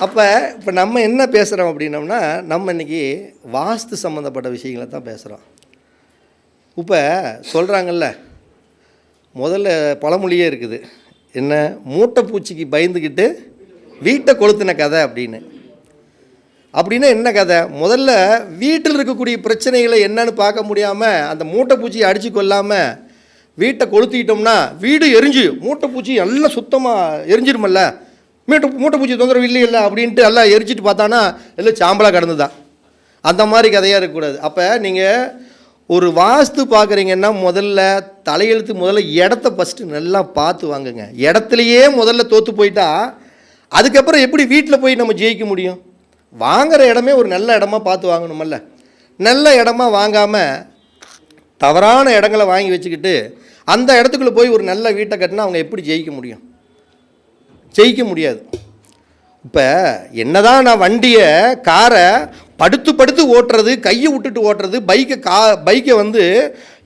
இப்போ நம்ம என்ன பேசுகிறோம் அப்படின்னோம்னா, நம்ம இன்றைக்கி வாஸ்து சம்மந்தப்பட்ட விஷயங்களை தான் பேசுகிறோம். இப்போ சொல்கிறாங்கல்ல, முதல்ல பழமொழியே இருக்குது, என்ன மூட்டை பூச்சிக்கு பயந்துக்கிட்டு வீட்டை கொளுத்தின கதை அப்படின்னு. அப்படின்னா என்ன கதை? முதல்ல வீட்டில் இருக்கக்கூடிய பிரச்சனைகளை என்னன்னு பார்க்க முடியாமல் அந்த மூட்டை பூச்சியை அடித்து கொள்ளாமல் வீட்டை கொளுத்திக்கிட்டோம்னா வீடு எரிஞ்சு மூட்டை பூச்சி எல்லாம் சுத்தமாக எரிஞ்சிருமல்ல, மூட்டை பூச்சி தொந்தரவு இல்லையில்ல அப்படின்ட்டு எல்லாம் எரிச்சிட்டு பார்த்தானா எல்லாம் சாம்பலாக கடந்து தான். அந்த மாதிரி கதையாக இருக்கக்கூடாது. அப்போ நீங்கள் ஒரு வாஸ்து பார்க்குறீங்கன்னா முதல்ல தலையெழுத்து முதல்ல இடத்த ஃபஸ்ட்டு நல்லா பார்த்து வாங்குங்க. இடத்துலையே முதல்ல தோற்று போயிட்டா அதுக்கப்புறம் எப்படி வீட்டில் போய் நம்ம ஜெயிக்க முடியும்? வாங்குகிற இடமே ஒரு நல்ல இடமா பார்த்து வாங்கணுமல்ல. நல்ல இடமா வாங்காமல் தவறான இடங்களை வாங்கி வச்சுக்கிட்டு அந்த இடத்துக்குள்ளே போய் ஒரு நல்ல வீட்டை கட்டினா அவங்க எப்படி ஜெயிக்க முடியும்? ஜெயிக்க முடியாது. இப்போ என்னதான் நான் வண்டியை காரை படுத்து ஓட்டுறது, கையை விட்டுட்டு ஓட்டுறது, பைக்கை வந்து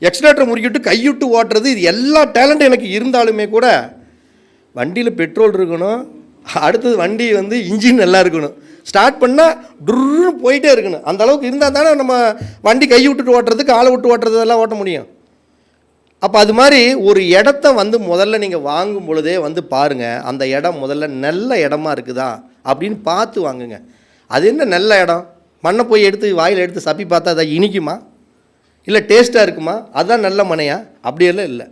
எக்ஸலேட்டர் முறுக்கிவிட்டு கைவிட்டு ஓட்டுறது, இது எல்லா டேலண்ட்டும் எனக்கு இருந்தாலுமே கூட வண்டியில் பெட்ரோல் இருக்கணும், அடுத்தது வண்டி வந்து இன்ஜின் நல்லா இருக்கணும், ஸ்டார்ட் பண்ணால் டுர்னு போயிட்டே இருக்கணும். அந்த அளவுக்கு இருந்தால் தானே நம்ம வண்டி கை விட்டுட்டு ஓட்டுறது, காலை விட்டு ஓட்டுறது எல்லாம் ஓட்ட முடியும். அப்போ அது மாதிரி ஒரு இடத்த வந்து முதல்ல நீங்கள் வாங்கும் பொழுதே வந்து பாருங்கள், அந்த இடம் முதல்ல நல்ல இடமா இருக்குதா அப்படின்னு பார்த்து வாங்குங்க. அது என்ன நல்ல இடம்? மண்ணை போய் எடுத்து வாயில் எடுத்து சப்பி பார்த்தா அதை இனிக்குமா, இல்லை டேஸ்ட்டாக இருக்குமா, அதுதான் நல்ல மனையா? அப்படியெல்லாம் இல்லை.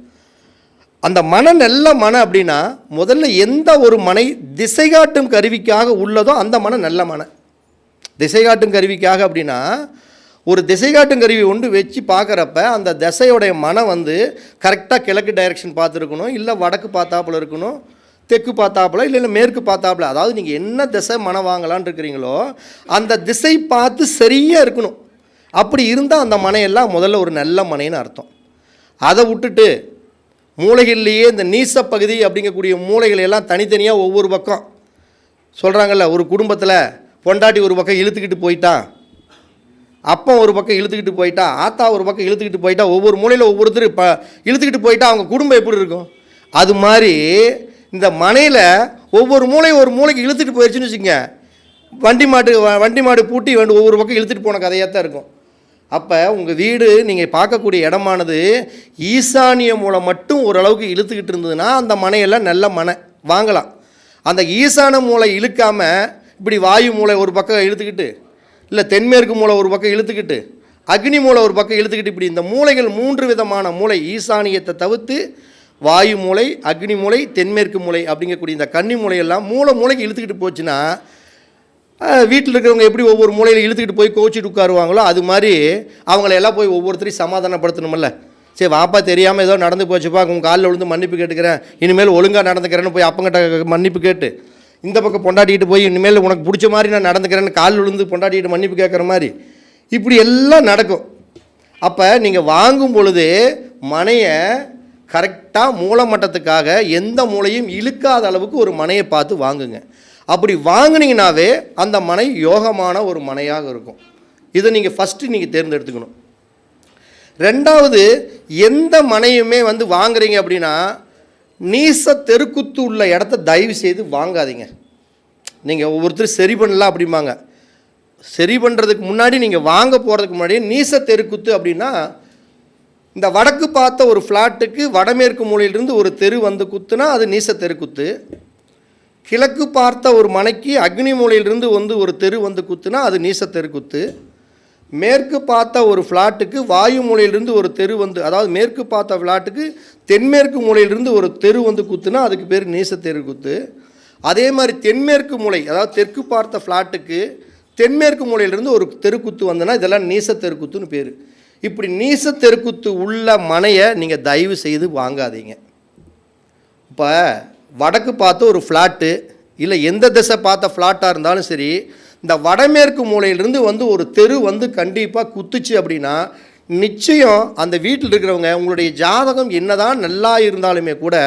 அந்த மனை நல்ல மனை அப்படின்னா முதல்ல எந்த ஒரு மனை திசை காட்டும் கருவிக்காக உள்ளதோ அந்த மனை நல்ல மனை. திசை காட்டும் கருவிக்காக அப்படின்னா ஒரு திசை காட்டும் கருவி ஒன்று வச்சு பார்க்குறப்ப அந்த திசையோடைய மனை வந்து கரெக்டாக கிழக்கு டைரெக்ஷன் பார்த்துருக்கணும், இல்லை வடக்கு பார்த்தாப்புல இருக்கணும், தெற்கு பார்த்தாப்புல, இல்லை மேற்கு பார்த்தாப்புல. அதாவது நீங்கள் என்ன திசை மனை வாங்கலான்னு இருக்கிறீங்களோ அந்த திசை பார்த்து சரியாக இருக்கணும். அப்படி இருந்தால் அந்த மனையெல்லாம் முதல்ல ஒரு நல்ல மனைன்னு அர்த்தம். அதை விட்டுட்டு மூளைகள்லேயே இந்த நீசப்பகுதி அப்படிங்கக்கூடிய மூளைகள் எல்லாம் தனித்தனியாக ஒவ்வொரு பக்கம் சொல்கிறாங்கல்ல, ஒரு குடும்பத்தில் பொண்டாட்டி ஒரு பக்கம் இழுத்துக்கிட்டு போயிட்டான், அப்பா ஒரு பக்கம் இழுத்துக்கிட்டு போயிட்டா, ஆத்தா ஒரு பக்கம் இழுத்துக்கிட்டு போயிட்டா, ஒவ்வொரு மூலையில் ஒவ்வொருத்தர் இழுத்துக்கிட்டு போயிட்டா அவங்க குடும்பம் எப்படி இருக்கும்? அது மாதிரி இந்த மனையில் ஒவ்வொரு மூலையும் ஒரு மூளைக்கு இழுத்துட்டு போயிடுச்சுன்னு வச்சுக்கோங்க, வண்டி மாடு பூட்டி ஒவ்வொரு பக்கம் இழுத்துட்டு போன கதையாக தான் இருக்கும். அப்போ உங்கள் வீடு நீங்கள் பார்க்கக்கூடிய இடமானது ஈசானிய மூலை மட்டும் ஓரளவுக்கு இழுத்துக்கிட்டு இருந்ததுன்னா அந்த மனையெல்லாம் நல்ல மனை வாங்கலாம். அந்த ஈசான மூளை இழுக்காமல் இப்படி வாயு மூளை ஒரு பக்கம் இழுத்துக்கிட்டு, இல்லை தென்மேற்கு மூளை ஒரு பக்கம் இழுத்துக்கிட்டு, அக்னி மூளை ஒரு பக்கம் இழுத்துக்கிட்டு, இப்படி இந்த மூளைகள் 3 விதமான மூளை ஈசானியத்தை தவிர்த்து வாயு மூளை, அக்னி மூளை, தென்மேற்கு மூளை அப்படிங்கக்கூடிய இந்த கன்னி மூளையெல்லாம் மூளைக்கு இழுத்துக்கிட்டு போச்சுன்னா வீட்டில் இருக்கிறவங்க எப்படி ஒவ்வொரு மூலையில் இழுத்துக்கிட்டு போய் கோச்சிட்டு உட்காருவாங்களோ அது மாதிரி அவங்களையெல்லாம் போய் ஒவ்வொருத்தரையும் சமாதானப்படுத்தணுமில்ல. சரி வாப்பா தெரியாமல் ஏதோ நடந்து போச்சுப்பா, உங்கள் காலில் விழுந்து மன்னிப்பு கேட்டுக்கிறேன், இனிமேல் ஒழுங்காக நடந்துக்கிறேன்னு போய் அப்பங்கிட்ட மன்னிப்பு கேட்டு, இந்த பக்கம் பொண்டாட்டிகிட்டு போய் இனிமேல் உனக்கு பிடிச்ச மாதிரி நான் நடந்துக்கிறேன்னு காலில் விழுந்து பொண்டாட்டிகிட்டு மன்னிப்பு கேட்குற மாதிரி இப்படி எல்லாம் நடக்கும். அப்போ நீங்கள் வாங்கும் பொழுது மனையை கரெக்டாக மூலமட்டத்துக்காக எந்த மூலையும் இழுக்காத அளவுக்கு ஒரு மனையை பார்த்து வாங்குங்க. அப்படி வாங்கினீங்கனாவே அந்த மனை யோகமான ஒரு மனையாக இருக்கும். இதை நீங்கள் ஃபஸ்ட்டு நீங்கள் தேர்ந்தெடுத்துக்கணும். ரெண்டாவது, எந்த மனையுமே வந்து வாங்குறீங்க அப்படின்னா நீச தெருக்குத்து உள்ள இடத்த தயவு செய்து வாங்காதீங்க. நீங்கள் ஒவ்வொருத்தரும் சரி பண்ணலாம் அப்படிம்பாங்க. சரி பண்ணுறதுக்கு முன்னாடி நீங்கள் வாங்க போகிறதுக்கு முன்னாடி நீச தெருக்குத்து அப்படின்னா இந்த வடக்கு பார்த்த ஒரு ஃப்ளாட்டுக்கு வடமேற்கு மூலையிலிருந்து ஒரு தெரு வந்து குத்துனா அது நீச தெருக்குத்து. கிழக்கு பார்த்த ஒரு மனைக்கு அக்னி மூலையிலிருந்து வந்து ஒரு தெரு வந்து குத்துனா அது நீச தெருக்குத்து. மேற்கு பார்த்த ஒரு ஃப்ளாட்டுக்கு வாயு மூலையிலிருந்து ஒரு தெரு வந்து, அதாவது மேற்கு பார்த்த ஃப்ளாட்டுக்கு தென்மேற்கு மூலையிலிருந்து ஒரு தெரு வந்து குத்துனா அதுக்கு பேர் நீச தெருக்குத்து. அதே மாதிரி தென்மேற்கு மூலை, அதாவது தெற்கு பார்த்த ஃப்ளாட்டுக்கு தென்மேற்கு மூலையிலிருந்து ஒரு தெருக்குத்து வந்ததுன்னா இதெல்லாம் நீச தெருக்குத்துன்னு பேர். இப்படி நீச தெருக்குத்து உள்ள மனையை நீங்கள் தயவு செய்து வாங்காதீங்க. இப்போ வடக்கு பார்த்த ஒரு ஃப்ளாட்டு, இல்லை எந்த திசை பார்த்த ஃப்ளாட்டாக இருந்தாலும் சரி, இந்த வடமேற்கு மூலையிலிருந்து வந்து ஒரு தெரு வந்து கண்டிப்பாக குத்துச்சு அப்படின்னா நிச்சயம் அந்த வீட்டில் இருக்கிறவங்க உங்களுடைய ஜாதகம் என்னதான் நல்லா இருந்தாலுமே கூட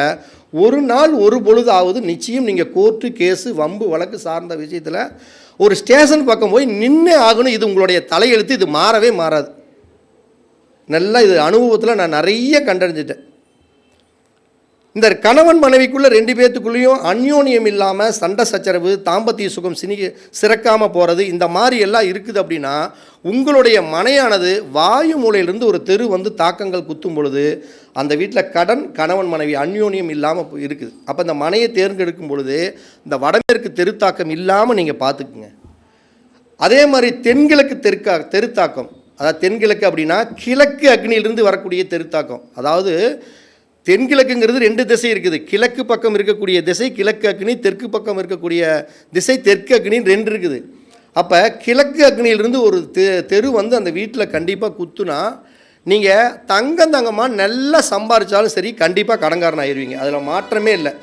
ஒரு நாள் ஒரு பொழுதாவது நிச்சயம் நீங்கள் கோர்ட்டு கேஸு வம்பு வழக்கு சார்ந்த விஷயத்தில் ஒரு ஸ்டேஷன் பக்கம் போய் நின்று ஆகணும். இது உங்களுடைய தலையெழுத்து, இது மாறவே மாறாது. நல்லா இது அனுபவத்தில் நான் நிறைய கண்டறிஞ்சிட்டேன். இந்த கணவன் மனைவிக்குள்ளே 2 பேர்த்துக்குள்ளேயும் அந்யோன்யம் இல்லாமல் சண்டை சச்சரவு, தாம்பத்திய சுகம் சிறக்காமல் போகிறது, இந்த மாதிரி எல்லாம் இருக்குது அப்படின்னா உங்களுடைய மனையானது வாயு மூலையிலிருந்து ஒரு தெரு வந்து தாக்கங்கள் குத்தும் பொழுது அந்த வீட்டில் கணவன் மனைவி அந்யோன்யம் இல்லாமல் இருக்குது. அப்போ இந்த மனையை தேர்ந்தெடுக்கும் பொழுது இந்த வடமேற்கு தெருத்தாக்கம் இல்லாமல் நீங்கள் பார்த்துக்குங்க. அதே மாதிரி தென்கிழக்கு தெருத்தாக்கம், அதாவது தென்கிழக்கு அப்படின்னா கிழக்கு அக்னியிலிருந்து வரக்கூடிய தெருத்தாக்கம். அதாவது தென்கிழக்குங்கிறது 2 திசை இருக்குது. கிழக்கு பக்கம் இருக்கக்கூடிய திசை கிழக்கு அக்னி, தெற்கு பக்கம் இருக்கக்கூடிய திசை தெற்கு அக்னின்னு 2 இருக்குது. அப்போ கிழக்கு அக்னியிலிருந்து ஒரு தெரு வந்து அந்த வீட்டில் கண்டிப்பாக குத்துனா நீங்கள் தங்கமாக நல்லா சம்பாதிச்சாலும் சரி கண்டிப்பாக கடன்காரன் ஆயிடுவீங்க. அதில் மாற்றமே இல்லை.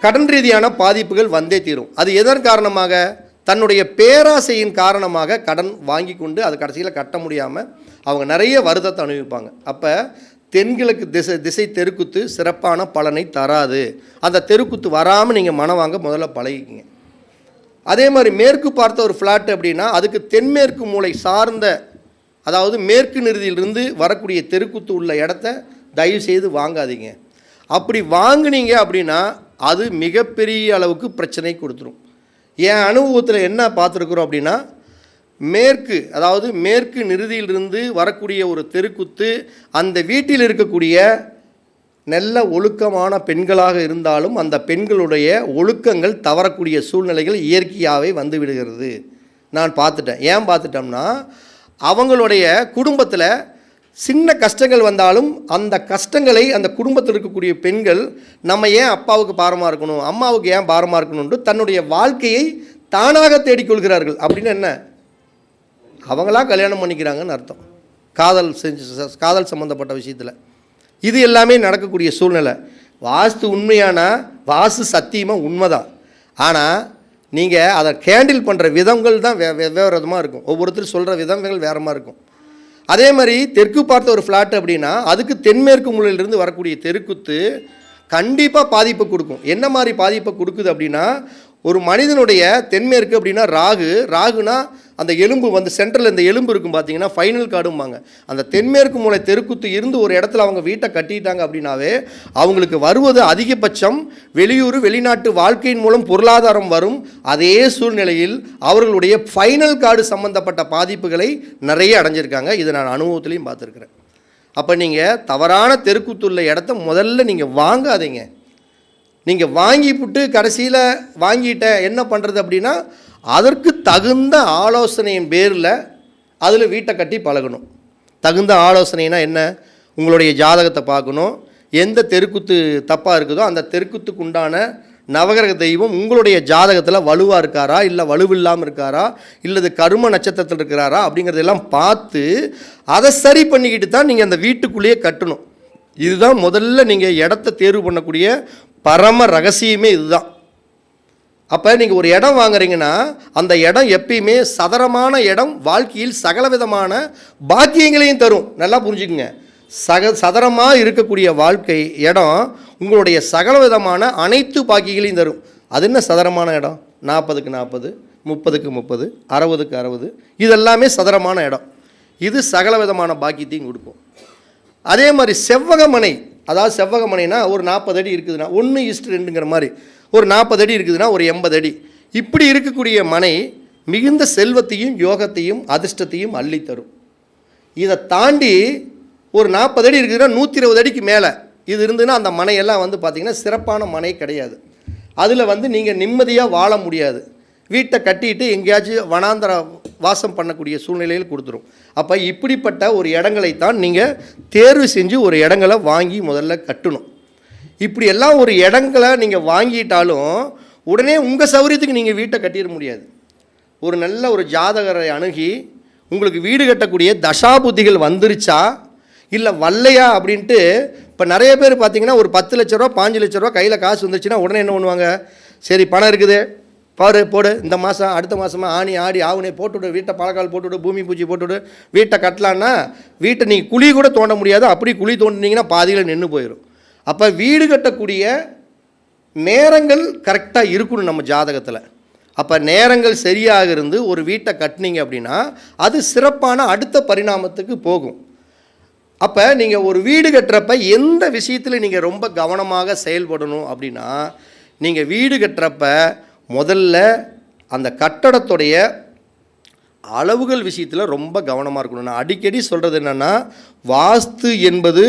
கடன் ரீதியான பாதிப்புகள் வந்தே தீரும். அது எதன் காரணமாக? தன்னுடைய பேராசையின் காரணமாக கடன் வாங்கி கொண்டு அது கடைசியில் கட்ட முடியாமல் அவங்க நிறைய வருத்தத்தை அனுபவிப்பாங்க. அப்போ தென்கிழக்கு திசை தெருக்குத்து சிறப்பான பலனை தராது. அந்த தெருக்குத்து வராமல் நீங்கள் மனம் வாங்க முதல்ல பழகிக்கிங்க. அதே மாதிரி மேற்கு பார்த்த ஒரு ஃப்ளாட் அப்படின்னா அதுக்கு தென்மேற்கு மூலை சார்ந்த, அதாவது மேற்கு நிறுதியிலிருந்து வரக்கூடிய தெருக்குத்து உள்ள இடத்த தயவு செய்து வாங்காதீங்க. அப்படி வாங்கினீங்க அப்படின்னா அது மிகப்பெரிய அளவுக்கு பிரச்சனை கொடுத்துரும். என் அனுபவத்தில் என்ன பார்த்துருக்குறோம் அப்படின்னா, மேற்கு நிறுதியிலிருந்து வரக்கூடிய ஒரு தெருக்குத்து அந்த வீட்டில் இருக்கக்கூடிய நல்ல ஒழுக்கமான பெண்களாக இருந்தாலும் அந்த பெண்களுடைய ஒழுக்கங்கள் தவறக்கூடிய சூழ்நிலைகள் இயற்கையாகவே வந்து விடுகிறது. நான் பார்த்துட்டேன். ஏன் பார்த்துட்டோம்னா, அவங்களுடைய குடும்பத்தில் சின்ன கஷ்டங்கள் வந்தாலும் அந்த கஷ்டங்களை அந்த குடும்பத்தில் இருக்கக்கூடிய பெண்கள் நம்ம ஏன் அப்பாவுக்கு பாரமாக இருக்கணும், அம்மாவுக்கு ஏன் பாரமாக இருக்கணும்னு தன்னுடைய வாழ்க்கையை தானாக தேடிக்கொள்கிறார்கள். அப்படின்னு என்ன, அவங்களா கல்யாணம் பண்ணிக்கிறாங்கன்னு அர்த்தம். காதல் சம்மந்தப்பட்ட விஷயத்தில் இது எல்லாமே நடக்கக்கூடிய சூழ்நிலை. வாஸ்து உண்மையான வாஸ்து சத்தியமாக உண்மைதான். ஆனால் நீங்கள் அதை கேண்டில் பண்ணுற விதங்கள் தான் வேறு விதமாக இருக்கும். ஒவ்வொருத்தரும் சொல்கிற விதங்கள் வேறு மாதிரி இருக்கும். அதே மாதிரி தெற்கு பார்த்த ஒரு ஃப்ளாட் அப்படின்னா அதுக்கு தென்மேற்கு மூலையிலிருந்து வரக்கூடிய தெருக்குத்து கண்டிப்பாக பாதிப்பை கொடுக்கும். என்ன மாதிரி பாதிப்பை கொடுக்குது அப்படின்னா, ஒரு மனிதனுடைய தென்மேற்கு அப்படின்னா ராகுனா அந்த எலும்பு வந்து சென்ட்ரல் இந்த எலும்பு இருக்கும் பார்த்தீங்கன்னா ஃபைனல் கார்டும்பாங்க. அந்த தென்மேற்கு மூலை தெருக்குத்து இருந்து ஒரு இடத்துல அவங்க வீட்டை கட்டிட்டாங்க அப்படின்னாவே அவங்களுக்கு வருவது அதிகபட்சம் வெளியூர் வெளிநாட்டு வாழ்க்கையின் மூலம் பொருளாதாரம் வரும். அதே சூழ்நிலையில் அவர்களுடைய ஃபைனல் கார்டு சம்பந்தப்பட்ட பாதிப்புகளை நிறைய அடைஞ்சிருக்காங்க. இதை நான் அனுபவத்திலையும் பார்த்துருக்குறேன். அப்போ நீங்கள் தவறான தெருக்குத்துள்ள இடத்த முதல்ல நீங்கள் வாங்காதீங்க. நீங்கள் வாங்கிவிட்டு கடைசியில் வாங்கிட்டேன் என்ன பண்ணுறது அப்படின்னா, அதற்கு தகுந்த ஆலோசனையின் பேரில் அதில் வீட்டை கட்டி பழகணும். தகுந்த ஆலோசனைனா என்ன, உங்களுடைய ஜாதகத்தை பார்க்கணும். எந்த தெருக்குத்து தப்பாக இருக்குதோ அந்த தெருக்குத்துக்கு உண்டான நவகிரக தெய்வம் உங்களுடைய ஜாதகத்தில் வலுவாக இருக்காரா, இல்லை வலுவில்லாமல் இருக்காரா, இல்லது கரும நட்சத்திரத்தில் இருக்கிறாரா அப்படிங்கிறதெல்லாம் பார்த்து அதை சரி பண்ணிக்கிட்டு தான் நீங்கள் அந்த வீட்டுக்குள்ளேயே கட்டணும். இதுதான் முதல்ல நீங்கள் இடத்த தேர்வு பண்ணக்கூடிய பரம ரகசியமே இதுதான். அப்போ நீங்கள் ஒரு இடம் வாங்குறீங்கன்னா அந்த இடம் எப்பயுமே சதரமான இடம் வாழ்க்கையில் சகலவிதமான பாக்கியங்களையும் தரும். நல்லா புரிஞ்சுக்குங்க. சதரமாக இருக்கக்கூடிய வாழ்க்கை இடம் உங்களுடைய சகலவிதமான அனைத்து பாக்கியங்களையும் தரும். அது என்ன சதரமான இடம்? 40க்கு 40, 30க்கு 30, 60க்கு 60, இதெல்லாமே சதரமான இடம். இது சகலவிதமான பாக்கியத்தையும் கொடுக்கும். அதே மாதிரி செவ்வகமனை, அதாவது செவ்வகமனைனா ஒரு 40 அடி இருக்குதுன்னா 1:2ங்கிற மாதிரி ஒரு 40 அடி இருக்குதுன்னா ஒரு 80 அடி இப்படி இருக்கக்கூடிய மனை மிகுந்த செல்வத்தையும் யோகத்தையும் அதிர்ஷ்டத்தையும் அள்ளித்தரும். இதை தாண்டி ஒரு 40 அடி இருக்குதுன்னா 120 அடிக்கு மேலே இது இருந்துன்னா அந்த மனையெல்லாம் வந்து பார்த்திங்கன்னா சிறப்பான மனை கிடையாது. அதில் வந்து நீங்கள் நிம்மதியாக வாழ முடியாது. வீட்டை கட்டிட்டு எங்கேயாச்சும் வனாந்தர வாசம் பண்ணக்கூடிய சூழ்நிலையில் கொடுத்துரும். அப்போ இப்படிப்பட்ட ஒரு இடங்களைத்தான் நீங்கள் தேர்வு செஞ்சு ஒரு இடங்களை வாங்கி முதல்ல கட்டணும். இப்படி எல்லாம் ஒரு இடங்களை நீங்கள் வாங்கிட்டாலும் உடனே உங்கள் சௌகரியத்துக்கு நீங்கள் வீட்டை கட்டிட முடியாது. ஒரு நல்ல ஒரு ஜாதகரை அணுகி உங்களுக்கு வீடு கட்டக்கூடிய தசாபுத்திகள் வந்துருச்சா இல்லை வல்லையா அப்படின்ட்டு. இப்போ நிறைய பேர் பார்த்திங்கன்னா ஒரு 10 லட்ச ரூபா 5 லட்ச ரூபா கையில் காசு வந்துருச்சுன்னா உடனே என்ன பண்ணுவாங்க, சரி பணம் இருக்குது போடு இந்த மாதம் அடுத்த மாதமாக ஆணி ஆடி ஆவுனே போட்டுவிடு, வீட்டை பழக்கால் போட்டுவிடு, பூமி பூச்சி போட்டுவிடு, வீட்டை கட்டலான்னா வீட்டை நீங்கள் குழி கூட தோண்ட முடியாது. அப்படி குழி தோண்டினீங்கன்னா பாதியில் நின்று போயிடும். அப்போ வீடு கட்டக்கூடிய நேரங்கள் கரெக்டாக இருக்கணும் நம்ம ஜாதகத்தில். அப்போ நேரங்கள் சரியாக இருந்து ஒரு வீட்டை கட்டினீங்க அப்படின்னா அது சிறப்பான அடுத்த பரிணாமத்துக்கு போகும். அப்போ நீங்கள் ஒரு வீடு கட்டுறப்ப எந்த விஷயத்தில் நீங்கள் ரொம்ப கவனமாக செயல்படணும் அப்படின்னா, நீங்கள் வீடு கட்டுறப்ப முதல்ல அந்த கட்டடத்துடைய அளவுகள் விஷயத்தில் ரொம்ப கவனமாக இருக்கணும். நான் அடிக்கடி சொல்கிறது என்னென்னா, வாஸ்து என்பது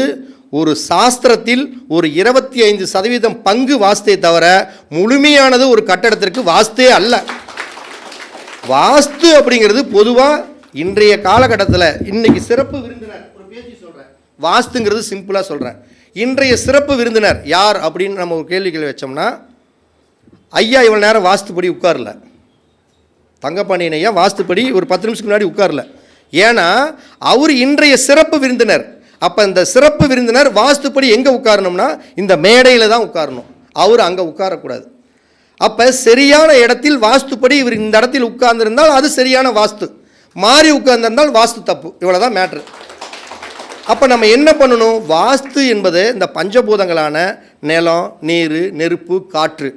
ஒரு சாஸ்திரத்தில் ஒரு 25% பங்கு வாஸ்தே தவிர முழுமையானது ஒரு கட்டடத்திற்கு வாஸ்தே அல்ல. வாஸ்து அப்படிங்கிறது பொதுவாக இன்றைய காலகட்டத்தில் இன்னைக்கு சிறப்பு விருந்தினர் ஒரு பேச்சு சொல்கிறேன், வாஸ்துங்கிறது சிம்பிளாக சொல்கிறேன். இன்றைய சிறப்பு விருந்தினர் யார் அப்படின்னு நம்ம ஒரு கேள்விகள் வச்சோம்னா, ஐயா இவ்வளோ நேரம் வாஸ்துப்படி உட்காரல, தங்கப்பாண்டியன் ஐயா வாஸ்துப்படி ஒரு 10 நிமிஷத்துக்கு முன்னாடி உட்காரல. ஏன்னா அவர் இன்றைய சிறப்பு விருந்தினர். அப்போ இந்த சிறப்பு விருந்தினர் வாஸ்துப்படி எங்கே உட்காரணும்னா இந்த மேடையில் தான் உட்காரணும், அவர் அங்கே உட்காரக்கூடாது. அப்போ சரியான இடத்தில் வாஸ்துப்படி இவர் இந்த இடத்தில் உட்கார்ந்துருந்தால் அது சரியான வாஸ்து, மாறி உட்கார்ந்திருந்தால் வாஸ்து தப்பு. இவ்வளோ தான் மேட்ரு. அப்போ நம்ம என்ன பண்ணணும், வாஸ்து என்பது இந்த பஞ்சபூதங்களான நிலம், நீர், நெருப்பு, காற்று.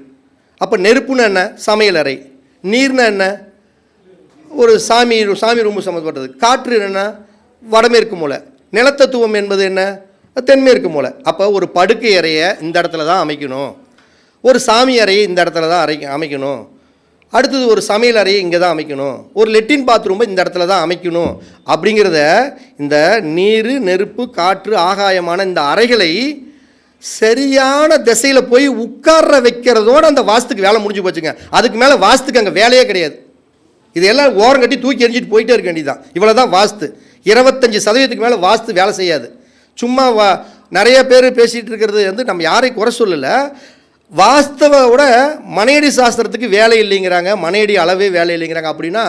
அப்போ நெருப்புன்னு என்ன, சமையல் அறை. நீர்னா என்ன, ஒரு சாமி ரூம் சம்மந்தப்பட்டது. காற்று என்ன, வடமேற்கு மூலை. நிலத்தத்துவம் என்பது என்ன, தென்மேற்கு மூலை. அப்போ ஒரு படுக்கை அறையை இந்த இடத்துல தான் அமைக்கணும், ஒரு சாமி அறையை இந்த இடத்துல தான் அமைக்கணும், அடுத்தது ஒரு சமையல் அறையை இங்கே தான் அமைக்கணும், ஒரு லெட்டின் பாத்ரூமை இந்த இடத்துல தான் அமைக்கணும் அப்படிங்கிறத இந்த நீர், நெருப்பு, காற்று, ஆகாயமான இந்த அறைகளை சரியான திசையில் போய் உட்கார வைக்கிறதோடு அந்த வாஸ்துக்கு வேலை முடிஞ்சு போச்சுங்க. அதுக்கு மேலே வாஸ்துக்கு அங்கே வேலையே கிடையாது. இதெல்லாம் ஓரம் கட்டி தூக்கி எறிஞ்சிட்டு போயிட்டே இருக்க வேண்டியதான். இவ்வளோ தான் வாஸ்து. 25% மேலே வாஸ்து வேலை செய்யாது. சும்மா நிறைய பேர் பேசிகிட்டு இருக்கிறது வந்து நம்ம யாரையும் குறை சொல்லலை. வாஸ்தவோட மனையடி சாஸ்திரத்துக்கு வேலை இல்லைங்கிறாங்க, மனையடி அளவே வேலை இல்லைங்கிறாங்க. அப்படின்னா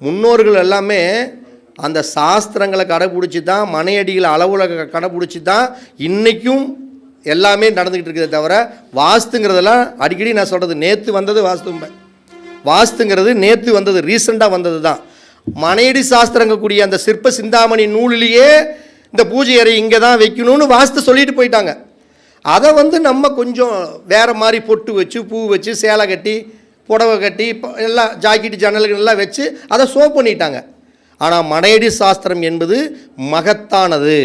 முன்னோர்கள் எல்லாமே அந்த சாஸ்திரங்களை கடைப்பிடிச்சி தான், மனையடிகளை அளவில் கடைப்பிடிச்சி தான் இன்றைக்கும் எல்லாமே நடந்துக்கிட்டு இருக்கிறத தவிர வாஸ்துங்கிறதெல்லாம் அடிக்கடி நான் சொல்கிறது, நேற்று வந்தது வாஸ்துங்கிறது நேற்று வந்தது, ரீசெண்டாக வந்தது தான். மனையடி சாஸ்திரங்க கூடிய அந்த சிற்ப சிந்தாமணி நூலிலேயே இந்த பூஜை அறை இங்கே தான் வைக்கணும்னு வாஸ்து சொல்லிட்டு போயிட்டாங்க. அதை வந்து நம்ம கொஞ்சம் வேறு மாதிரி பொட்டு வச்சு, பூ வச்சு, சேலை கட்டி, புடவை கட்டி, எல்லாம் ஜாக்கெட்டு ஜன்னல்கள் எல்லாம் வச்சு அதை ஷோ பண்ணிட்டாங்க. ஆனால் மனையடி சாஸ்திரம் என்பது மகத்தானது.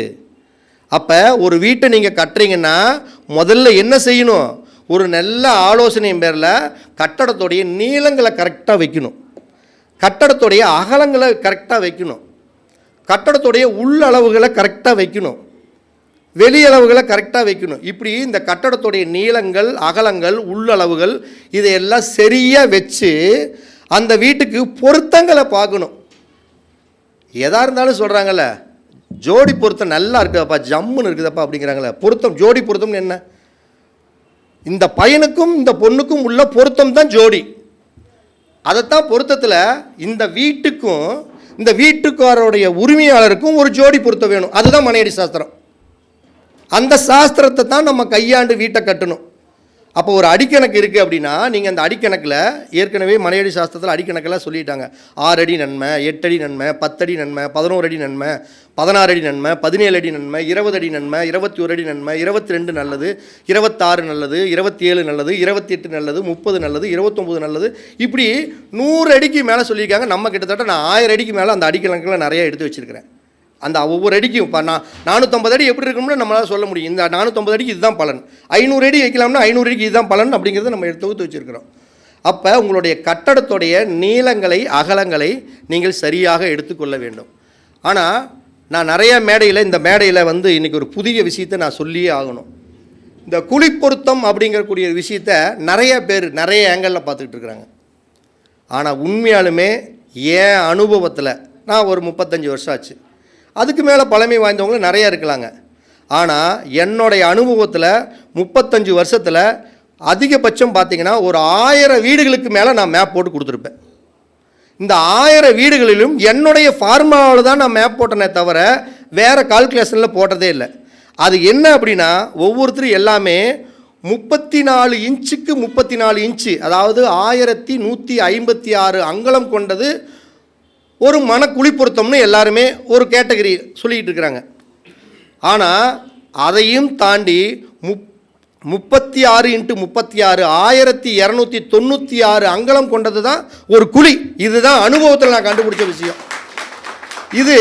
அப்போ ஒரு வீட்டை நீங்கள் கட்டுறீங்கன்னா முதல்ல என்ன செய்யணும், ஒரு நல்ல ஆலோசனையின் பேரில் கட்டடத்துடைய நீளங்களை கரெக்டாக வைக்கணும், கட்டடத்துடைய அகலங்களை கரெக்டாக வைக்கணும், கட்டடத்துடைய உள்ளளவுகளை கரெக்டாக வைக்கணும், வெளியளவுகளை கரெக்டாக வைக்கணும். இப்படி இந்த கட்டடத்துடைய நீளங்கள், அகலங்கள், உள்ளளவுகள் இதையெல்லாம் சரியாக வச்சு அந்த வீட்டுக்கு பொருத்தங்களை பார்க்கணும். எதாக இருந்தாலும் சொல்கிறாங்கல்ல, ஜோடி பொருத்தம் நல்லா இருக்குதப்பா, ஜம்முன்னு இருக்குதப்பா அப்படிங்கிறாங்களே. பொருத்தம், ஜோடி பொருத்தம்னு என்ன, இந்த பையனுக்கும் இந்த பொண்ணுக்கும் உள்ள பொருத்தம் தான் ஜோடி. அதைத்தான் பொருத்தத்தில் இந்த வீட்டுக்கும் இந்த வீட்டுக்காரருடைய உரிமையாளருக்கும் ஒரு ஜோடி பொருத்தம் வேணும். அதுதான் மனையடி சாஸ்திரம். அந்த சாஸ்திரத்தை தான் நம்ம கையாண்டு வீட்டை கட்டணும். அப்போ ஒரு அடிக்கணக்கு இருக்குது அப்படின்னா, நீங்கள் அந்த அடிக்கணக்கில் ஏற்கனவே மனையடி சாஸ்திரத்தில் அடிக்கணக்கெல்லாம் சொல்லிட்டாங்க. 6 அடி நன்மை, 8 அடி நன்மை, 10 அடி நன்மை, 11 அடி நன்மை, 16 அடி நன்மை, 17 அடி நன்மை, 20 அடி நன்மை, 21 அடி நன்மை, 22 நல்லது, 26 நல்லது, 27 நல்லது, 28 நல்லது, 30 நல்லது, 29 நல்லது, இப்படி 100 அடிக்கு மேலே சொல்லியிருக்காங்க. நம்ம கிட்டத்தட்ட நான் 1000 அடிக்கு மேலே அந்த அடிக்கணக்கில் நிறைய எடுத்து வச்சுருக்கிறேன். அந்த ஒவ்வொரு அடிக்கும் இப்போ நான் 450 அடி எப்படி இருக்கும்னு நம்மளால் சொல்ல முடியும். இந்த 450 அடிக்கு இதுதான் பலன், 500 அடி வைக்கலாம்னா 500 அடிக்கு இதுதான் பலன் அப்படிங்கிறத நம்ம தொகுத்து வச்சுருக்கிறோம். அப்போ உங்களுடைய கட்டடத்துடைய நீளங்களை, அகலங்களை நீங்கள் சரியாக எடுத்துக்கொள்ள வேண்டும். ஆனால் நான் நிறைய மேடையில், இந்த மேடையில் வந்து இன்றைக்கி ஒரு புதிய விஷயத்தை நான் சொல்லியே ஆகணும். இந்த குழி பொருத்தம் அப்படிங்கக்கூடிய விஷயத்தை நிறைய பேர் நிறைய ஆங்கிளில் பார்த்துக்கிட்டு இருக்கிறாங்க. ஆனால் உண்மையாலுமே என் அனுபவத்தில், நான் ஒரு 35 வருஷம் ஆச்சு, அதுக்கு மேலே பழமை வாய்ந்தவங்களும் நிறையா இருக்கலாங்க. ஆனால் என்னுடைய அனுபவத்தில் 35 வருஷத்தில் அதிகபட்சம் பார்த்திங்கன்னா ஒரு 1000 வீடுகளுக்கு மேலே நான் மேப் போட்டு கொடுத்துருப்பேன். இந்த 1000 வீடுகளிலும் என்னுடைய ஃபார்முலாவில் தான் நான் மேப் போட்டனே தவிர வேறு கால்குலேஷனில் போட்டதே இல்லை. அது என்ன அப்படின்னா, ஒவ்வொருத்தரும் எல்லாமே 34 இன்ச்சுக்கு 34 இன்ச்சு, அதாவது 1156 அங்குலம் கொண்டது ஒரு மனக்குழி பொருத்தம்னு எல்லாருமே ஒரு கேட்டகரி சொல்லிக்கிட்டு இருக்கிறாங்க. ஆனால் அதையும் தாண்டி 36 × 36 1296 அங்குலம் கொண்டது தான் ஒரு குழி. இதுதான் அனுபவத்தில் நான் கண்டுபிடிச்ச விஷயம். இது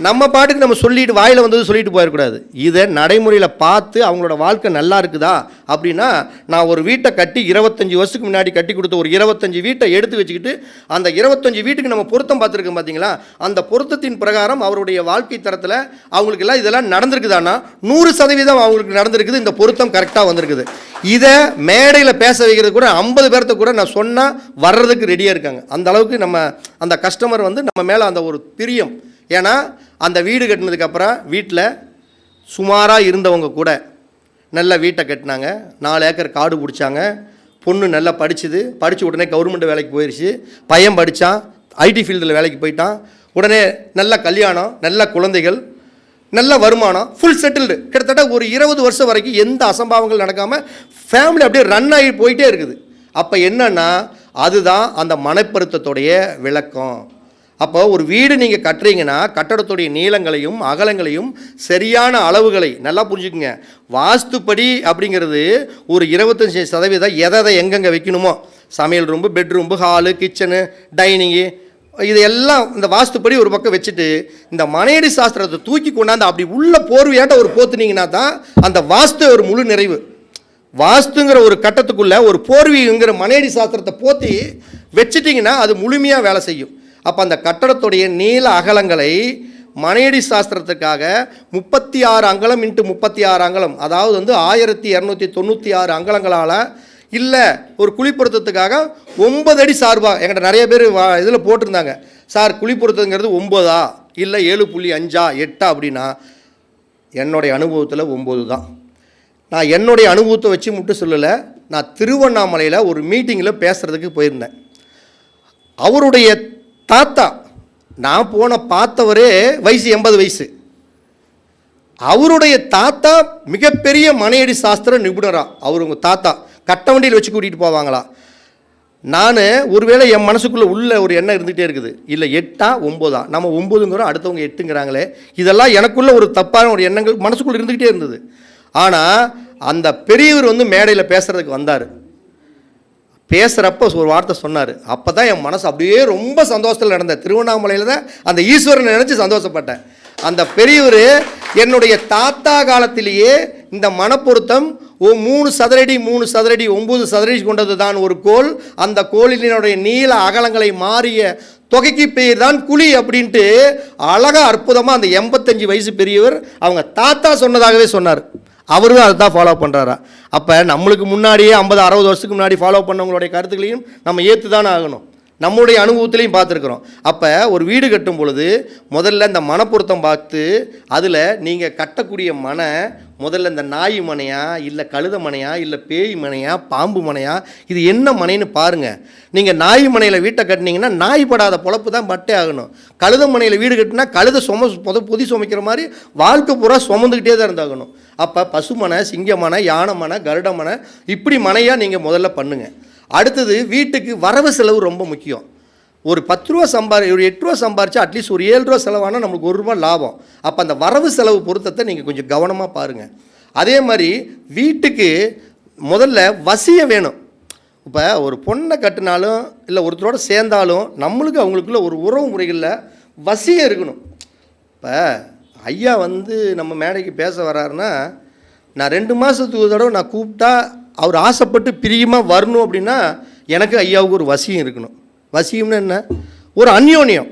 நம்ம பாட்டுக்கு நம்ம சொல்லிட்டு வாயில் வந்தது சொல்லிட்டு போயிடக்கூடாது. இதை நடைமுறையில் பார்த்து அவங்களோட வாழ்க்கை நல்லா இருக்குதா அப்படின்னா, நான் ஒரு வீட்டை கட்டி 25 வருஷத்துக்கு முன்னாடி கட்டி கொடுத்த ஒரு 25 வீட்டை எடுத்து வச்சுக்கிட்டு அந்த 25 வீட்டுக்கு நம்ம பொருத்தம் பார்த்துருக்கோம் பார்த்தீங்களா, அந்த பொருத்தத்தின் பிரகாரம் அவருடைய வாழ்க்கை தரத்தில் அவங்களுக்கு எல்லாம் இதெல்லாம் நடந்திருக்குதானா 100% அவங்களுக்கு நடந்திருக்குது. இந்த பொருத்தம் கரெக்டாக வந்திருக்குது. இதை மேடையில் பேச வைக்கிறது கூட 50 பேர்த்த கூட நான் சொன்னால் வர்றதுக்கு ரெடியாக இருக்காங்க. அந்த அளவுக்கு நம்ம அந்த கஸ்டமர் வந்து நம்ம மேலே அந்த ஒரு பிரியம். ஏன்னா அந்த வீடு கட்டினதுக்கப்புறம் வீட்டில் சுமாராக இருந்தவங்க கூட நல்ல வீட்டை கட்டினாங்க, 4 ஏக்கர் காடு பிடிச்சாங்க, பொண்ணு நல்லா படிச்சுது, படித்து உடனே கவர்மெண்ட் வேலைக்கு போயிடுச்சு, பையன் படித்தான், ஐடி ஃபீல்டில் வேலைக்கு போயிட்டான், உடனே நல்ல கல்யாணம், நல்ல குழந்தைகள், நல்ல வருமானம், ஃபுல் செட்டில்டு. கிட்டத்தட்ட ஒரு 20 வருஷம் வரைக்கும் எந்த அசம்பாவங்கள் நடக்காமல் ஃபேமிலி அப்படியே ரன் ஆகி போயிட்டே இருக்குது. அப்போ என்னன்னா அதுதான் அந்த மனப்பொருத்தத்துடைய விளக்கம். அப்போ ஒரு வீடு நீங்கள் கட்டுறீங்கன்னா கட்டடத்துடைய நீளங்களையும் அகலங்களையும் சரியான அளவுகளை நல்லா புரிஞ்சுக்குங்க. வாஸ்துப்படி அப்படிங்கிறது ஒரு 25% எதை எங்கெங்கே வைக்கணுமோ, சமையல் ரூம்பு, பெட்ரூம்பு, ஹாலு, கிச்சனு, டைனிங்கு, இதையெல்லாம் இந்த வாஸ்துப்படி ஒரு பக்கம் வச்சுட்டு இந்த மனையடி சாஸ்திரத்தை தூக்கி கொண்டாந்து அப்படி உள்ள போர்வையாட்ட ஒரு போத்துனீங்கன்னா தான் அந்த வாஸ்து ஒரு முழு நிறைவு. வாஸ்துங்கிற ஒரு கட்டத்துக்குள்ள ஒரு போர்விங்கிற மனையடி சாஸ்திரத்தை போத்தி வச்சிட்டிங்கன்னா அது முழுமையாக வேலை செய்யும். அப்போ அந்த கட்டடத்துடைய நீள அகலங்களை மனையடி சாஸ்திரத்துக்காக 36 அங்கலம் × 36 அங்கலம், அதாவது வந்து 1296 அங்கலங்களால் இல்லை ஒரு குழிப்பொருத்தத்துக்காக 9 அடி சார்பாக என்கிட்ட நிறைய பேர் இதில் போட்டிருந்தாங்க, சார் குழிப்பொருத்தங்கிறது 9 இல்லை 7.5 8 அப்படின்னா என்னுடைய அனுபவத்தில் 9 தான். நான் என்னுடைய அனுபவத்தை வச்சு மட்டும் சொல்லலை. நான் திருவண்ணாமலையில் ஒரு மீட்டிங்கில் பேசுகிறதுக்கு போயிருந்தேன். அவருடைய தாத்தா, நான் போன பார்த்தவரே வயசு 80 வயசு, அவருடைய தாத்தா மிகப்பெரிய மனையடி சாஸ்திர நிபுணராக. அவருங்க தாத்தா கட்ட வண்டியில் வச்சு கூட்டிகிட்டு போவாங்களா. நான் ஒருவேளை என் மனசுக்குள்ளே உள்ள ஒரு எண்ணம் இருந்துகிட்டே இருக்குது, இல்லை 8 9 நம்ம 9ங்கிறோம், அடுத்தவங்க 8ங்கிறாங்களே, இதெல்லாம் எனக்குள்ள ஒரு தப்பான ஒரு எண்ணங்கள் மனசுக்குள்ளே இருந்துக்கிட்டே இருந்தது. ஆனால் அந்த பெரியவர் வந்து மேடையில் பேசுகிறதுக்கு வந்தார். பேசுகிறப்ப ஒரு வார்த்தை சொன்னார். அப்போ தான் என் மனசு அப்படியே ரொம்ப சந்தோஷத்தில் நடந்தேன். திருவண்ணாமலையில் தான் அந்த ஈஸ்வரனை நினச்சி சந்தோஷப்பட்டேன். அந்த பெரியவர் என்னுடைய தாத்தா காலத்திலேயே இந்த மனப்பொருத்தம் 3 சதுரடி 3 சதுரடி 9 சதுரடி கொண்டது தான் ஒரு கோல். அந்த கோளினுடைய நீள அகலங்களை மாறிய தொகைக்கு பேர் தான் குழி அப்படின்ட்டு அழகாக அற்புதமாக அந்த 85 வயசு பெரியவர் அவங்க தாத்தா சொன்னதாகவே சொன்னார். அவரும் அதை தான் ஃபாலோ பண்ணுறாரா. அப்போ நம்மளுக்கு முன்னாடியே 50 60 வருஷத்துக்கு முன்னாடி ஃபாலோ பண்ணவங்களுடைய கருத்துக்களையும் நம்ம ஏற்று தானே ஆகணும். நம்மளுடைய அனுபவத்திலையும் பார்த்துருக்குறோம். அப்போ ஒரு வீடு கட்டும் பொழுது முதல்ல இந்த மனப்பொருத்தம் பார்த்து அதில் நீங்கள் கட்டக்கூடிய முதல்ல இந்த நாய் மனையா இல்லை கழுத மனையா இல்லை பேய் மனையா பாம்பு மனையா இது என்ன மனைன்னு பாருங்கள். நீங்கள் நாய் மனையில் வீட்டை கட்டினீங்கன்னா நாய் படாத பொழப்பு தான் பட்டே ஆகணும். கழுத மனையில் வீடு கட்டினா கழுத பொதி சுமைக்கிற மாதிரி வாழ்க்கை பூரா சுமந்துக்கிட்டே தான் இருந்தாகணும். அப்போ பசுமனை, சிங்கமனை, யானைமனை, கருடமனை இப்படி மனையாக நீங்கள் முதல்ல பண்ணுங்கள். அடுத்தது வீட்டுக்கு வரவு செலவு ரொம்ப முக்கியம். ஒரு 10 ரூபா ஒரு 8 ரூபா சம்பாரிச்சா அட்லீஸ்ட் ஒரு 7 ரூபா செலவானால் நம்மளுக்கு 1 ரூபா லாபம். அப்போ அந்த வரவு செலவு பொருத்தத்தை நீங்கள் கொஞ்சம் கவனமாக பாருங்கள். அதே மாதிரி வீட்டுக்கு முதல்ல வசியம் வேணும். இப்போ ஒரு பொண்ணை கட்டினாலும் இல்லை ஒருத்தரோட சேர்ந்தாலும் நம்மளுக்கு அவங்களுக்குள்ள ஒரு உறவு முறைகளில் வசியம் இருக்கணும். இப்போ ஐயா வந்து நம்ம மேடைக்கு பேச வர்றாருன்னா நான் 2 மாதத்துக்கு ஒரு தடவை நான் கூப்பிட்டா அவர் ஆசைப்பட்டு பிரியமாக வரணும் அப்படின்னா எனக்கு ஐயாவுக்கு ஒரு வசியம் இருக்கணும். வசியம்னு என்ன? ஒரு அந்யோன்யம்.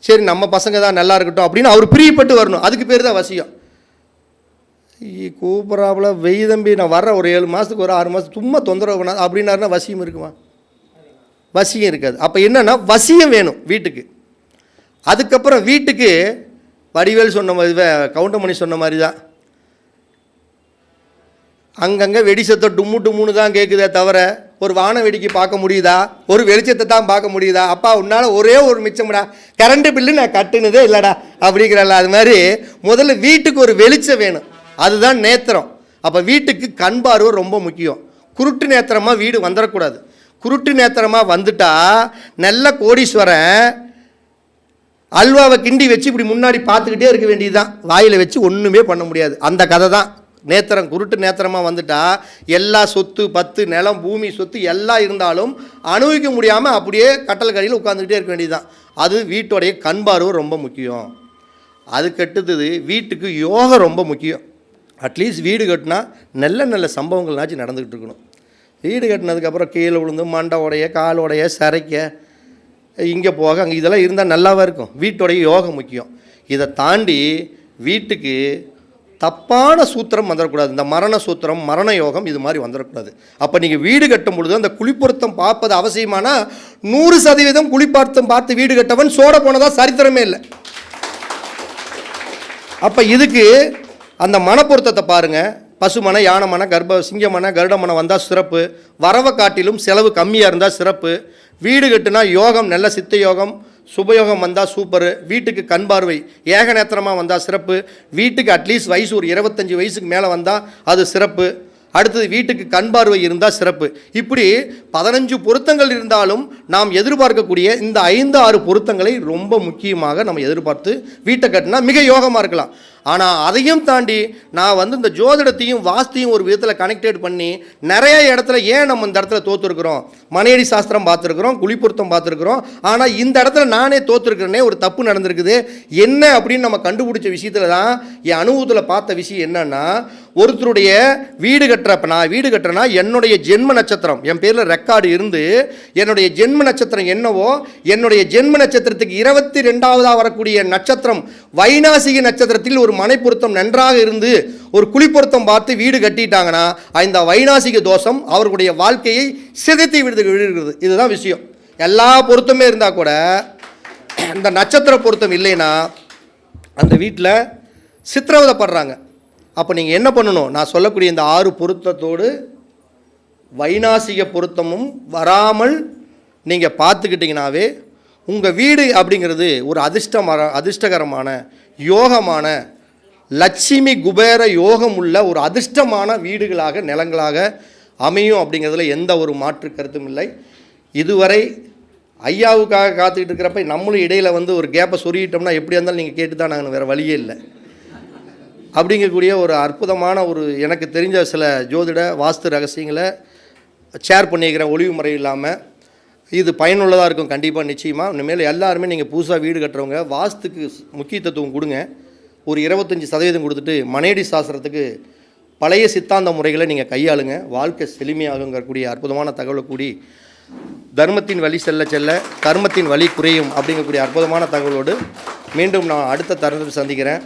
சரி நம்ம பசங்க தான் நல்லா இருக்கட்டும் அப்படின்னு அவர் பிரியப்பட்டு வரணும். அதுக்கு பேர் தான் வசியம். கூப்பிட்றாப்புல வெய் தம்பி நான் வர்ற ஒரு 7 மாதத்துக்கு ஒரு 6 மாதத்துக்கு சும்மா தொந்தரவு பண்ணாது அப்படின்னாருன்னா வசியம் இருக்குமா? வசியம் இருக்காது. அப்போ என்னென்னா வசியம் வேணும் வீட்டுக்கு. அதுக்கப்புறம் வீட்டுக்கு வடிவேல் சொன்ன மாதிரி கவுண்டமணி சொன்ன மாதிரி தான் அங்கங்கே வெடி சத்தம் டும்மு டும்முன்னு தான் கேட்குதே தவிர ஒரு வான வெடிக்கு பார்க்க முடியுதா, ஒரு வெளிச்சத்தை தான் பார்க்க முடியுதா? அப்பா உன்னால் ஒரே ஒரு மிச்சம்டா, கரண்ட்டு பில்லு நான் கட்டுனதே இல்லைடா அப்படிங்கிறல்ல. அது மாதிரி முதல்ல வீட்டுக்கு ஒரு வெளிச்சம் வேணும், அதுதான் நேத்திரம். அப்போ வீட்டுக்கு கண் பார்வை ரொம்ப முக்கியம். குருட்டு நேத்திரமாக வீடு வந்துடக்கூடாது. குருட்டு நேத்திரமாக வந்துட்டா நல்ல கோடீஸ்வரன் அல்வாவை கிண்டி வச்சு இப்படி முன்னாடி பார்த்துக்கிட்டே இருக்க வேண்டியது தான், வாயில் வச்சு ஒன்றுமே பண்ண முடியாது. அந்த கதை தான் நேத்திரம். குருட்டு நேத்திரமாக வந்துட்டா எல்லா சொத்து பத்து நிலம் பூமி சொத்து எல்லாம் இருந்தாலும் அனுபவிக்க முடியாமல் அப்படியே கட்டல் கடியில் உட்காந்துக்கிட்டே இருக்க வேண்டியது தான். அது வீட்டோடைய கண் பார்வை ரொம்ப முக்கியம். அதுக்கு அடுத்தது வீட்டுக்கு யோகம் ரொம்ப முக்கியம். அட்லீஸ்ட் வீடு கட்டினா நல்ல நல்ல சம்பவங்கள்னாச்சும் நடந்துக்கிட்டு இருக்கணும். வீடு கட்டினதுக்கப்புறம் கீழே விழுந்து மண்டை உடைய, கால் உடைய, சரைக்க, இங்கே போக அங்கே இதெல்லாம் இருந்தால் நல்லாவே இருக்கும். வீட்டோடைய யோகம் முக்கியம். இதை தாண்டி வீட்டுக்கு தப்பான சூத்திரம் வந்துடக்கூடாது. இந்த மரண சூத்திரம், மரண யோகம் இது மாதிரி வந்துடக்கூடாது. அப்போ நீங்கள் வீடு கட்டும் பொழுது அந்த குழிப்பொருத்தம் பார்ப்பது அவசியமானா 100% குழிப்பொருத்தம் பார்த்து வீடு கட்டவன் சோட போனதா சரித்திரமே இல்லை. அப்போ இதுக்கு அந்த மனப்பொருத்தத்தை பாருங்கள். பசுமனை, யானைமனை, சிங்கமனை, கருடமனை வந்தால் சிறப்பு. வரவை காட்டிலும் செலவு கம்மியாக இருந்தால் சிறப்பு. வீடு கட்டுனா யோகம், நல்ல சித்த யோகம், சுபயோகம் வந்தால் சூப்பரு. வீட்டுக்கு கண் பார்வை ஏக நேத்திரமாக வந்தால் சிறப்பு. வீட்டுக்கு அட்லீஸ்ட் வயசு ஒரு 25 வயசுக்கு மேலே வந்தால் அது சிறப்பு. அடுத்தது வீட்டுக்கு கண் பார்வை இருந்தால் சிறப்பு. இப்படி 15 பொருத்தங்கள் இருந்தாலும் நாம் எதிர்பார்க்கக்கூடிய இந்த 5-6 பொருத்தங்களை ரொம்ப முக்கியமாக நம்ம எதிர்பார்த்து வீட்டை கட்டினா மிக யோகமாக இருக்கலாம். ஆனால் அதையும் தாண்டி நான் இந்த ஜோதிடத்தையும் வாஸ்தையும் ஒரு விதத்தில் கனெக்டட் பண்ணி நிறைய இடத்துல ஏன் நம்ம இந்த இடத்துல தோற்றுருக்குறோம், மனையடி சாஸ்திரம் பார்த்துருக்குறோம், குழிப்பொருத்தம் பார்த்துருக்குறோம், ஆனால் இந்த இடத்துல நானே தோற்றுருக்கிறேனே, ஒரு தப்பு நடந்திருக்குது என்ன அப்படின்னு நம்ம கண்டுபிடிச்ச விஷயத்தில் தான் என் அனுபவத்தில் பார்த்த விஷயம் என்னன்னா, ஒருத்தருடைய வீடு கட்டுறப்ப நான் வீடு கட்டுறேன்னா என்னுடைய ஜென்ம நட்சத்திரம் என் பேரில் ரெக்கார்டு இருந்து என்னுடைய ஜென்ம நட்சத்திரம் என்னவோ என்னுடைய ஜென்ம நட்சத்திரத்துக்கு 22ஆவதாக வரக்கூடிய நட்சத்திரம் வைநாசிக நட்சத்திரத்தில் ஒரு மனை பொருத்தம் நன்றாக இருந்து ஒரு குழிப்பொருத்தம் பார்த்து வீடு கட்டிட்டாங்கன்னா இந்த வைநாசிக தோஷம் அவர்களுடைய வாழ்க்கையை சிதைத்து விடுகிறது. இதுதான் விஷயம். எல்லா பொருத்தமே இருந்தால் கூட இந்த நட்சத்திர பொருத்தம் இல்லைன்னா அந்த வீட்டில் சித்திரவதைப்படுறாங்க. அப்போ நீங்கள் என்ன பண்ணணும், நான் சொல்லக்கூடிய இந்த 6 பொருத்தத்தோடு வைநாசிக பொருத்தமும் வராமல் நீங்கள் பார்த்துக்கிட்டிங்கனாவே உங்கள் வீடு அப்படிங்கிறது ஒரு அதிர்ஷ்டகரமான யோகமான லட்சுமி குபேர யோகம் உள்ள ஒரு அதிர்ஷ்டமான வீடுகளாக நிலங்களாக அமையும் அப்படிங்கிறதுல எந்த ஒரு மாற்று கருத்தும் இல்லை. இதுவரை ஐயாவுக்காக காத்துக்கிட்டு இருக்கிறப்ப நம்மளும் இடையில் ஒரு கேப்பை சொருகிட்டோம்னா எப்படியா இருந்தாலும் நீங்கள் கேட்டு தான் நாங்கள் வேறு வழியே இல்லை அப்படிங்கக்கூடிய ஒரு அற்புதமான எனக்கு தெரிஞ்ச சில ஜோதிட வாஸ்து ரகசியங்களை ஷேர் பண்ணிக்கிறேன் ஒளிவு முறை இல்லாமல். இது பயனுள்ளதாக இருக்கும் கண்டிப்பாக, நிச்சயமாக. இனிமேல் எல்லாருமே நீங்கள் புதுசாக வீடு கட்டுறவங்க வாஸ்துக்கு முக்கியத்துவம் கொடுங்க. ஒரு 25% கொடுத்துட்டு மனையடி சாஸ்திரத்துக்கு பழைய சித்தாந்த முறைகளை நீங்கள் கையாளுங்க. வாழ்க்கை செழுமையாகுங்கக்கூடிய அற்புதமான தகவலை கூடி தர்மத்தின் வழி செல்ல செல்ல கர்மத்தின் வழி குறையும் அப்படிங்கக்கூடிய அற்புதமான தகவலோடு மீண்டும் நான் அடுத்த தருணத்தில் சந்திக்கிறேன்.